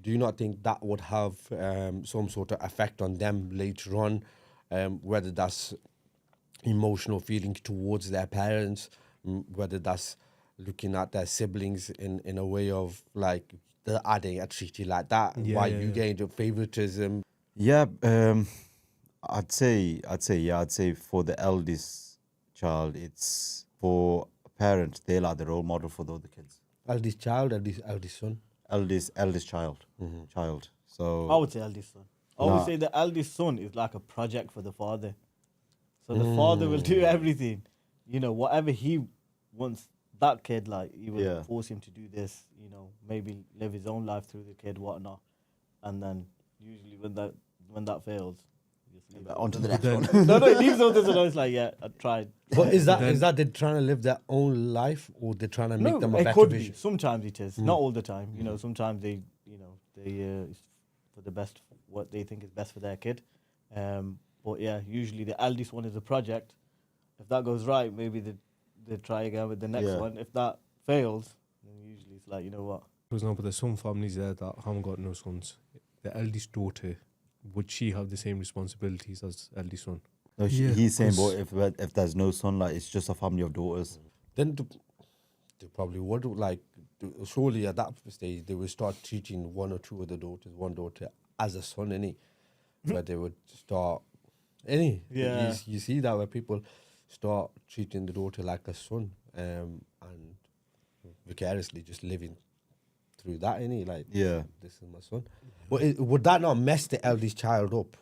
do you not think that would have some sort of effect on them later on, whether that's emotional feeling towards their parents, whether that's looking at their siblings in a way of like, are they treated like that? Yeah, Why yeah, you yeah. getting the favoritism? Yeah, I'd say for the eldest child, it's for parents, they're like the role model for the other kids. Eldest child, eldest son. Eldest child, child. I So would say eldest son. I would Nah. say the eldest son is like a project for the father. So the father will do everything. You know, whatever he wants that kid, like, he will Yeah. force him to do this, you know, maybe live his own life through the kid, whatnot. And then usually when that fails, he just leaves it. on to the next then- one. No, he leaves all this and it's like, yeah, I tried. But is Then- that they're trying to live their own life, or they're trying to make No, them a it better could vision? be. Sometimes it is. Not all the time. You know, sometimes they, it's for the best, what they think is best for their kid. But yeah, usually the eldest one is a project. If that goes right, maybe they try again with the next Yeah. one. If that fails, then usually it's like, you know what? For example, there's some families there that haven't got no sons. The eldest daughter, would she have the same responsibilities as eldest son? No, Yeah, he's saying, 'cause- but if there's no son, like it's just a family of daughters. Then they probably would, like, surely at that stage they would start treating one or two of the daughters, one daughter as a son, where they would start, Yeah. you see that where people start treating the daughter like a son, and vicariously just living through that, like, Yeah. this is my son. But would that not mess the eldest child up?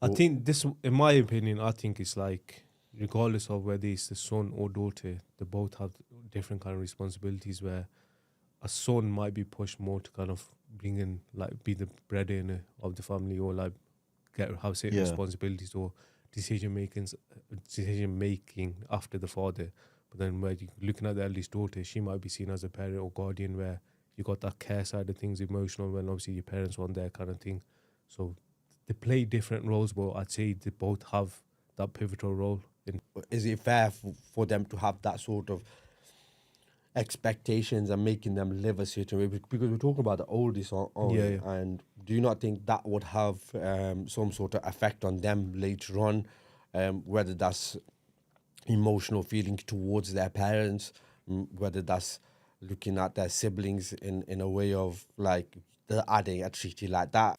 I think this, in my opinion, I think it's like, regardless of whether it's the son or daughter, they both have different kind of responsibilities, where a son might be pushed more to kind of bring in, like, be the breadwinner of the family, or like have certain Yeah. responsibilities or decision making after the father. But then where you're looking at the eldest daughter, she might be seen as a parent or guardian, where you got that care side of things, emotional, when obviously your parents weren't there, kind of thing. So they play different roles, but I'd say they both have that pivotal role in. Is it fair for them to have that sort of expectations and making them live a certain way? Because we're talking about the oldest on Yeah, yeah. and do you not think that would have some sort of effect on them later on, whether that's emotional feeling towards their parents, whether that's looking at their siblings in a way of like, are they treated like that?